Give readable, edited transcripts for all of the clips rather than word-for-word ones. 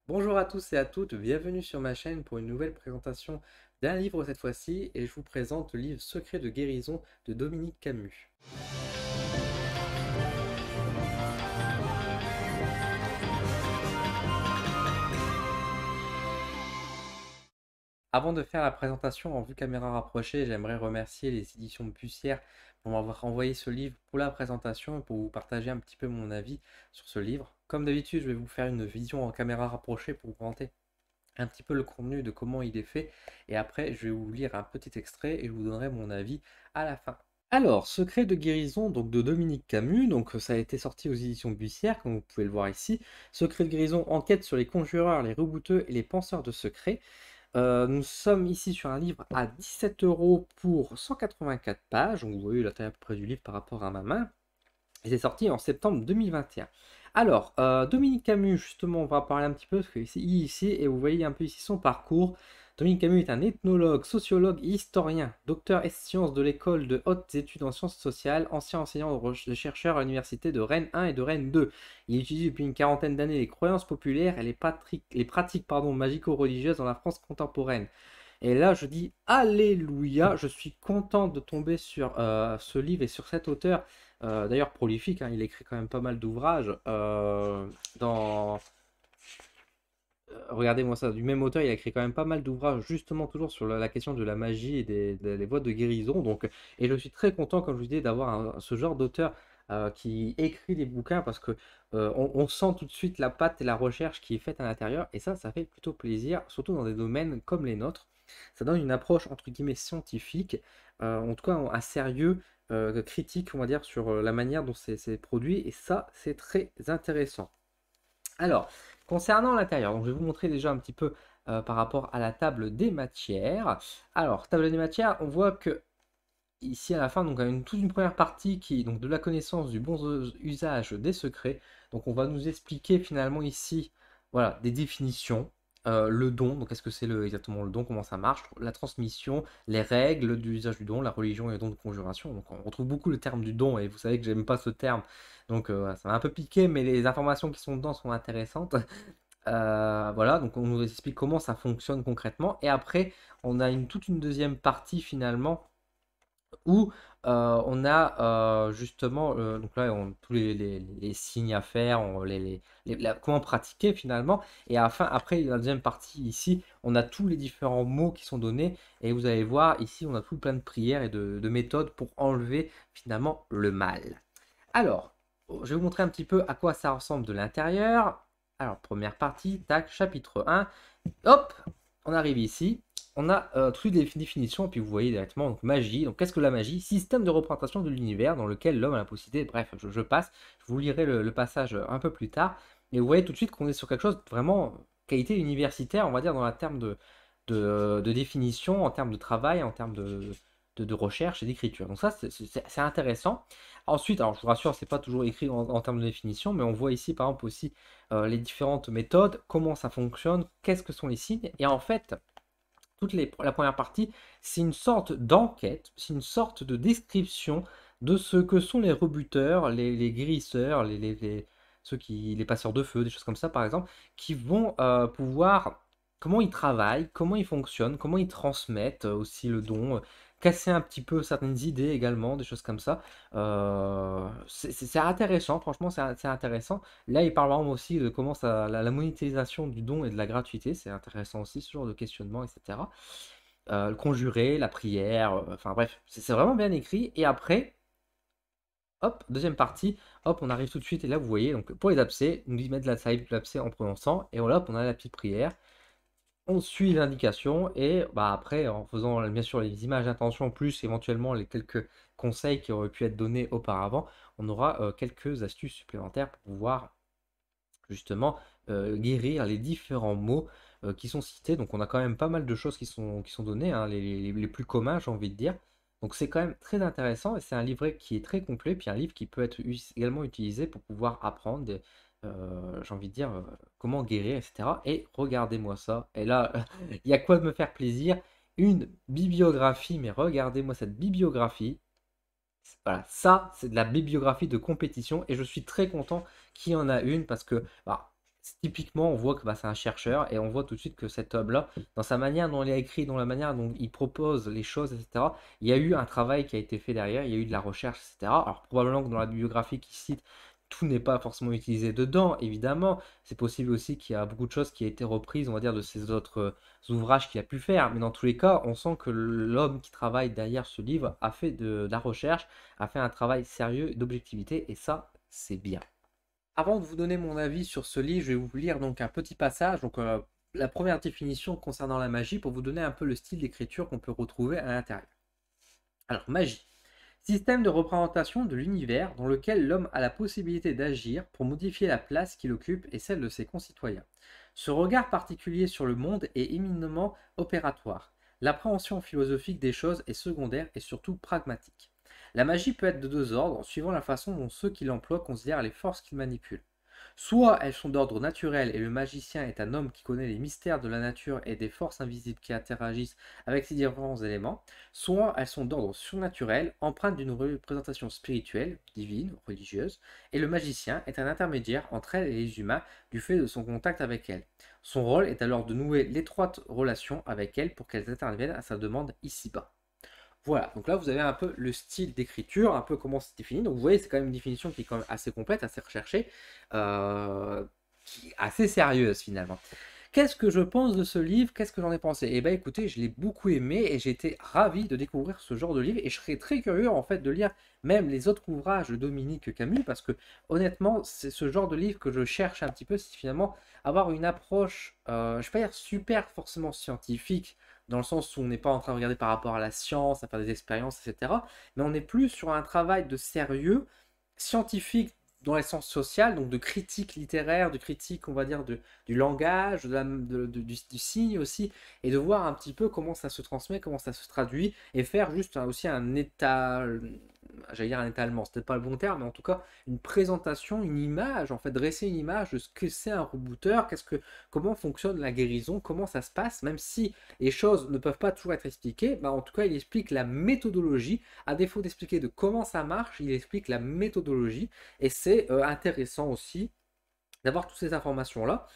Bonjour à tous et à toutes, bienvenue sur ma chaîne pour une nouvelle présentation d'un livre cette fois-ci et je vous présente le livre Secret de guérison de Dominique Camus. Avant de faire la présentation en vue caméra rapprochée, j'aimerais remercier les éditions Bussière pour m'avoir envoyé ce livre pour la présentation et pour vous partager un petit peu mon avis sur ce livre. Comme d'habitude, je vais vous faire une vision en caméra rapprochée pour vous présenter un petit peu le contenu de comment il est fait et après je vais vous lire un petit extrait et je vous donnerai mon avis à la fin. Alors, Secret de guérison donc de Dominique Camus, donc ça a été sorti aux éditions Bussière, comme vous pouvez le voir ici. Secret de guérison enquête sur les conjureurs, les rebouteux et les penseurs de secrets. Nous sommes ici sur un livre à 17 € pour 184 pages, donc vous voyez la taille à peu près du livre par rapport à ma main. Et c'est sorti en septembre 2021. Alors, Dominique Camus, justement, on va parler un petit peu, parce que ici, et vous voyez un peu ici son parcours. Dominique Camus est un ethnologue, sociologue et historien, docteur et sciences de l'école de hautes études en sciences sociales, ancien enseignant de chercheur à l'université de Rennes 1 et de Rennes 2. Il étudie depuis une quarantaine d'années les croyances populaires et les pratiques magico-religieuses dans la France contemporaine. Et là, je dis Alléluia, je suis content de tomber sur ce livre et sur cet auteur, d'ailleurs prolifique, hein, il écrit quand même pas mal d'ouvrages. Dans... Regardez-moi ça, du même auteur, il a écrit quand même pas mal d'ouvrages, justement toujours sur la question de la magie et des voies de guérison. Donc, et je suis très content, comme je vous disais, d'avoir ce genre d'auteur qui écrit des bouquins parce que on sent tout de suite la patte et la recherche qui est faite à l'intérieur. Et ça fait plutôt plaisir, surtout dans des domaines comme les nôtres. Ça donne une approche entre guillemets scientifique, en tout cas un sérieux critique, on va dire, sur la manière dont c'est produit. Et ça, c'est très intéressant. Alors, concernant l'intérieur, donc je vais vous montrer déjà un petit peu par rapport à la table des matières. Alors, table des matières, on voit que ici à la fin, donc, toute une première partie qui est donc de la connaissance du bon usage des secrets. Donc, on va nous expliquer finalement ici, voilà, des définitions, le don, donc qu'est-ce que c'est exactement le don, comment ça marche, la transmission, les règles de l'usage du don, la religion et le don de conjuration. Donc, on retrouve beaucoup le terme du don et vous savez que j'aime pas ce terme, donc voilà, ça m'a un peu piqué, mais les informations qui sont dedans sont intéressantes. Voilà, donc on nous explique comment ça fonctionne concrètement et après, on a toute une deuxième partie finalement où on a justement, donc là, tous les signes à faire, comment pratiquer finalement. Et après, la deuxième partie ici, on a tous les différents mots qui sont donnés. Et vous allez voir, ici, on a tout plein de prières et de méthodes pour enlever finalement le mal. Alors, je vais vous montrer un petit peu à quoi ça ressemble de l'intérieur. Alors, première partie, tac, chapitre 1. Hop, on arrive ici. On a toutes les définitions, puis vous voyez directement, donc magie. Donc qu'est-ce que la magie? Système de représentation de l'univers dans lequel l'homme a la possibilité, bref, je passe, je vous lirai le passage un peu plus tard. Et vous voyez tout de suite qu'on est sur quelque chose de vraiment qualité universitaire, on va dire, dans la terme de définition, en termes de travail, en termes de recherche et d'écriture. Donc ça, c'est intéressant. Ensuite, alors je vous rassure, c'est pas toujours écrit en termes de définition, mais on voit ici par exemple aussi les différentes méthodes, comment ça fonctionne, qu'est-ce que sont les signes. Et en fait, la première partie, c'est une sorte d'enquête, c'est une sorte de description de ce que sont les rebuteurs, les guérisseurs, les passeurs de feu, des choses comme ça par exemple, qui vont pouvoir, comment ils travaillent, comment ils fonctionnent, comment ils transmettent aussi le don, casser un petit peu certaines idées également, des choses comme ça. C'est intéressant, franchement c'est intéressant. Là, il parle vraiment aussi de comment la monétisation du don et de la gratuité, c'est intéressant aussi, ce genre de questionnement, etc. Le conjurer, la prière, enfin bref, c'est vraiment bien écrit. Et après, hop, deuxième partie, hop, on arrive tout de suite. Et là, vous voyez, donc pour les abcès, on nous dit mettre de la salive de l'abcès en prononçant. Et voilà, hop, on a la petite prière. On suit l'indication et bah, après, en faisant bien sûr les images d'intention, plus éventuellement les quelques conseils qui auraient pu être donnés auparavant, on aura quelques astuces supplémentaires pour pouvoir justement guérir les différents mots qui sont cités. Donc on a quand même pas mal de choses qui sont données, hein, les plus communs, j'ai envie de dire. Donc c'est quand même très intéressant et c'est un livret qui est très complet, puis un livre qui peut être également utilisé pour pouvoir apprendre, j'ai envie de dire, comment guérir, etc. Et regardez-moi ça. Et là, il y a quoi de me faire plaisir. Une bibliographie, mais regardez-moi cette bibliographie. Voilà, ça, c'est de la bibliographie de compétition et je suis très content qu'il y en a une parce que bah, typiquement, on voit que, bah, c'est un chercheur et on voit tout de suite que cet homme-là, dans sa manière dont il a écrit, dans la manière dont il propose les choses et cetera, il y a eu un travail qui a été fait derrière, il y a eu de la recherche et cetera. Alors probablement que dans la bibliographie qu'il cite, tout n'est pas forcément utilisé dedans, évidemment. C'est possible aussi qu'il y a beaucoup de choses qui a été reprises, on va dire, de ses autres, ouvrages qu'il a pu faire. Mais dans tous les cas, on sent que l'homme qui travaille derrière ce livre a fait de la recherche, a fait un travail sérieux d'objectivité et ça, c'est bien. Avant de vous donner mon avis sur ce livre, je vais vous lire donc un petit passage, donc la première définition concernant la magie pour vous donner un peu le style d'écriture qu'on peut retrouver à l'intérieur. Alors, magie. Système de représentation de l'univers dans lequel l'homme a la possibilité d'agir pour modifier la place qu'il occupe et celle de ses concitoyens. Ce regard particulier sur le monde est éminemment opératoire. L'appréhension philosophique des choses est secondaire et surtout pragmatique. La magie peut être de deux ordres, suivant la façon dont ceux qui l'emploient considèrent les forces qu'ils manipulent. Soit elles sont d'ordre naturel et le magicien est un homme qui connaît les mystères de la nature et des forces invisibles qui interagissent avec ces différents éléments, soit elles sont d'ordre surnaturel, empreintes d'une représentation spirituelle, divine, religieuse, et le magicien est un intermédiaire entre elles et les humains du fait de son contact avec elles. Son rôle est alors de nouer l'étroite relation avec elles pour qu'elles interviennent à sa demande ici-bas. Voilà, donc là vous avez un peu le style d'écriture, un peu comment c'est défini. Donc vous voyez, c'est quand même une définition qui est quand même assez complète, assez recherchée, euh, qui est assez sérieuse finalement. Qu'est-ce que je pense de ce livre? Qu'est-ce que j'en ai pensé? Eh bien écoutez, je l'ai beaucoup aimé et j'ai été ravi de découvrir ce genre de livre et je serais très curieux en fait de lire même les autres ouvrages de Dominique Camus parce que honnêtement c'est ce genre de livre que je cherche un petit peu, c'est finalement avoir une approche, je ne vais pas dire super forcément scientifique, dans le sens où on n'est pas en train de regarder par rapport à la science, à faire des expériences, etc. Mais on est plus sur un travail de sérieux scientifique dans les sciences sociales, donc de critique littéraire, de critique, on va dire, du langage, du signe aussi, et de voir un petit peu comment ça se transmet, comment ça se traduit, et faire juste aussi un état, j'allais dire un étalement, c'était pas le bon terme, mais en tout cas une présentation, une image, en fait, dresser une image de ce que c'est un rebooter, comment fonctionne la guérison, comment ça se passe, même si les choses ne peuvent pas toujours être expliquées, bah en tout cas il explique la méthodologie, à défaut d'expliquer de comment ça marche, il explique la méthodologie, et c'est intéressant aussi d'avoir toutes ces informations-là.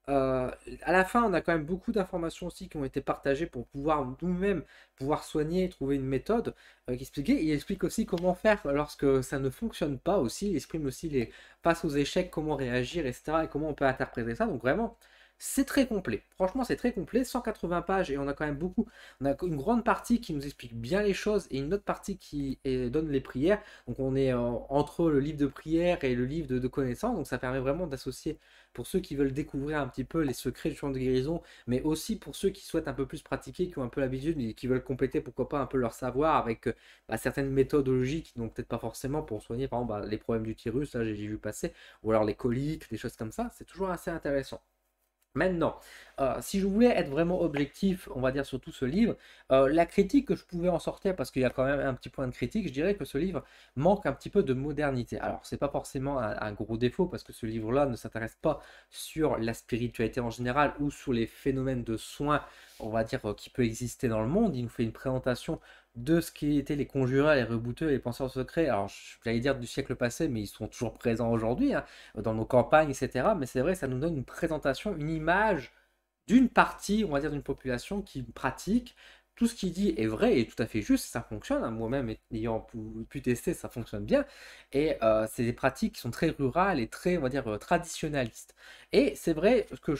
À la fin, on a quand même beaucoup d'informations aussi qui ont été partagées pour pouvoir nous-mêmes pouvoir soigner, trouver une méthode qui expliquait. Il explique aussi comment faire lorsque ça ne fonctionne pas aussi. Il exprime aussi face aux échecs, comment réagir, etc. et comment on peut interpréter ça. Donc vraiment, c'est très complet. Franchement, c'est très complet. 180 pages et on a quand même beaucoup. On a une grande partie qui nous explique bien les choses et une autre partie qui donne les prières. Donc on est entre le livre de prière et le livre de connaissances. Donc ça permet vraiment d'associer pour ceux qui veulent découvrir un petit peu les secrets du champ de guérison, mais aussi pour ceux qui souhaitent un peu plus pratiquer, qui ont un peu l'habitude et qui veulent compléter pourquoi pas un peu leur savoir avec certaines méthodologies qui n'ont peut-être pas forcément pour soigner par exemple les problèmes d'utérus, là j'ai vu passer, ou alors les coliques, des choses comme ça, c'est toujours assez intéressant. Maintenant, si je voulais être vraiment objectif, on va dire sur tout ce livre, la critique que je pouvais en sortir, parce qu'il y a quand même un petit point de critique, je dirais que ce livre manque un petit peu de modernité. Alors, c'est pas forcément un gros défaut, parce que ce livre-là ne s'intéresse pas sur la spiritualité en général ou sur les phénomènes de soins, on va dire, qui peut exister dans le monde. Il nous fait une présentation de ce qui étaient les conjureurs, les rebouteux, les penseurs secrets. Alors, j'allais dire du siècle passé, mais ils sont toujours présents aujourd'hui, hein, dans nos campagnes, etc. Mais c'est vrai, ça nous donne une présentation, une image d'une partie, on va dire, d'une population qui pratique. Tout ce qu'il dit est vrai et tout à fait juste, ça fonctionne, hein. Moi-même, ayant pu tester, ça fonctionne bien. Et c'est des pratiques qui sont très rurales et très, on va dire, traditionnalistes. Et c'est vrai que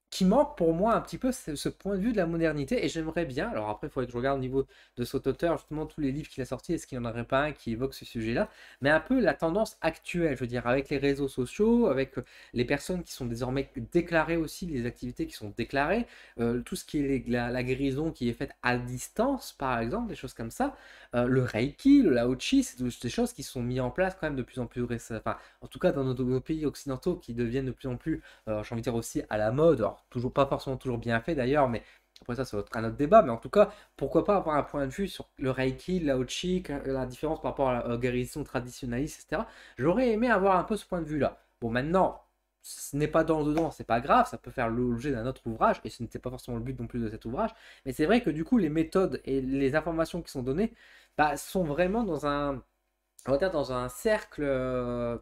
qui manque pour moi un petit peu ce point de vue de la modernité et j'aimerais bien, alors après il faudrait que je regarde au niveau de cet auteur justement tous les livres qu'il a sortis, est-ce qu'il n'y en aurait pas un qui évoque ce sujet-là, mais un peu la tendance actuelle, je veux dire, avec les réseaux sociaux, avec les personnes qui sont désormais déclarées aussi, les activités qui sont déclarées, tout ce qui est la guérison qui est faite à distance par exemple, des choses comme ça, le Reiki, le Lao Chi, c'est des choses qui sont mises en place quand même de plus en plus récemment, enfin en tout cas dans nos pays occidentaux qui deviennent de plus en plus j'ai envie de dire aussi à la mode, alors toujours pas forcément toujours bien fait d'ailleurs, mais après ça c'est un autre débat, mais en tout cas, pourquoi pas avoir un point de vue sur le Reiki, le Lao Chi, la différence par rapport à la guérison traditionnaliste, etc. J'aurais aimé avoir un peu ce point de vue-là. Bon, maintenant, ce n'est pas dans le dedans, c'est pas grave, ça peut faire l'objet d'un autre ouvrage, et ce n'était pas forcément le but non plus de cet ouvrage, mais c'est vrai que du coup, les méthodes et les informations qui sont données bah, sont vraiment on va dire dans un cercle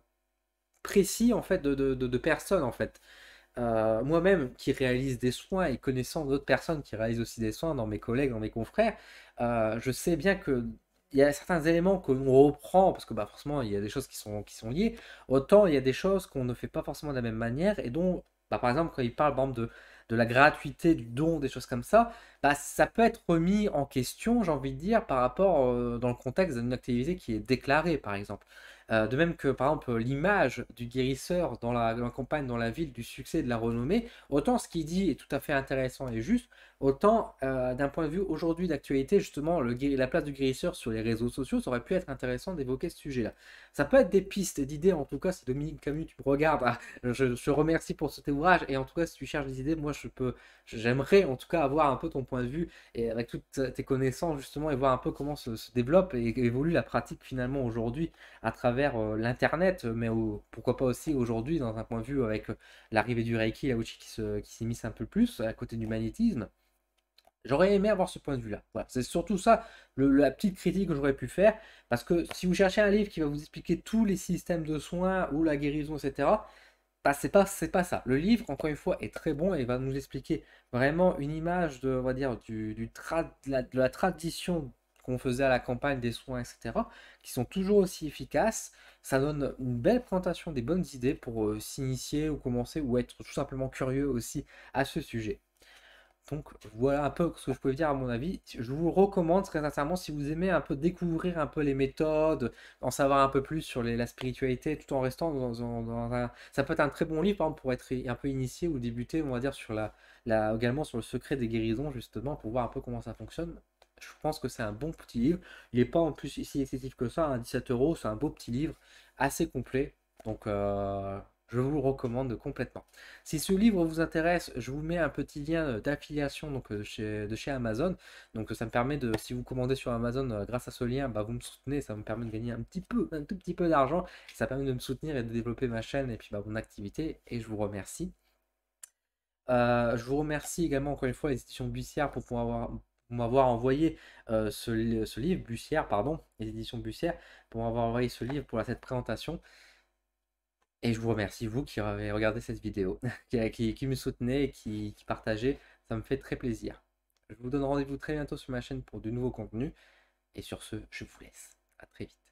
précis en fait de personnes en fait. moi-même qui réalise des soins et connaissant d'autres personnes qui réalisent aussi des soins dans mes collègues, dans mes confrères, je sais bien que il y a certains éléments que l'on reprend parce que bah, forcément il y a des choses qui sont liées, autant il y a des choses qu'on ne fait pas forcément de la même manière et dont, bah, par exemple, quand il parle par exemple, de la gratuité du don, des choses comme ça, bah, ça peut être remis en question, j'ai envie de dire, par rapport dans le contexte d'une activité qui est déclarée, par exemple. De même que, par exemple, l'image du guérisseur dans la campagne, dans la ville, du succès et de la renommée, autant ce qu'il dit est tout à fait intéressant et juste, autant d'un point de vue aujourd'hui d'actualité, justement, la place du guérisseur sur les réseaux sociaux, ça aurait pu être intéressant d'évoquer ce sujet-là. Ça peut être des pistes, d'idées, en tout cas, si Dominique Camus, tu me regardes, je te remercie pour cet ouvrage, et en tout cas, si tu cherches des idées, moi, j'aimerais en tout cas avoir un peu ton point de vue, et avec toutes tes connaissances, justement, et voir un peu comment se développe et évolue la pratique finalement aujourd'hui à travers l'internet, mais pourquoi pas aussi aujourd'hui dans un point de vue avec l'arrivée du Reiki, la Uchi qui s'immisce un peu plus à côté du magnétisme. J'aurais aimé avoir ce point de vue-là. Voilà, c'est surtout ça la petite critique que j'aurais pu faire, parce que si vous cherchez un livre qui va vous expliquer tous les systèmes de soins ou la guérison, etc., bah, c'est pas ça. Le livre, encore une fois, est très bon et va nous expliquer vraiment une image de, on va dire, de la tradition qu'on faisait à la campagne des soins, etc., qui sont toujours aussi efficaces. Ça donne une belle présentation, des bonnes idées pour s'initier ou commencer ou être tout simplement curieux aussi à ce sujet. Donc voilà un peu ce que je peux dire à mon avis. Je vous recommande très sincèrement si vous aimez un peu découvrir un peu les méthodes, en savoir un peu plus sur la spiritualité, tout en restant dans un... Ça peut être un très bon livre par exemple, pour être un peu initié ou débuter, on va dire, sur également sur le secret des guérisons, justement, pour voir un peu comment ça fonctionne. Je pense que c'est un bon petit livre. Il n'est pas en plus si excessif que ça, à 17 euros. C'est un beau petit livre, assez complet. Donc je vous le recommande complètement. Si ce livre vous intéresse, je vous mets un petit lien d'affiliation donc, de chez Amazon. Donc ça me permet de, si vous commandez sur Amazon grâce à ce lien, bah, vous me soutenez, ça me permet de gagner un petit peu, un tout petit peu d'argent. Ça permet de me soutenir et de développer ma chaîne et puis bah, mon activité. Et je vous remercie. Je vous remercie également encore une fois les éditions Bussière pour m'avoir envoyé ce livre, Bussière, pardon, les éditions Bussière, pour m'avoir envoyé ce livre pour cette présentation. Et je vous remercie, vous qui avez regardé cette vidéo, qui me soutenez et qui partagez. Ça me fait très plaisir. Je vous donne rendez-vous très bientôt sur ma chaîne pour de nouveaux contenus. Et sur ce, je vous laisse. À très vite.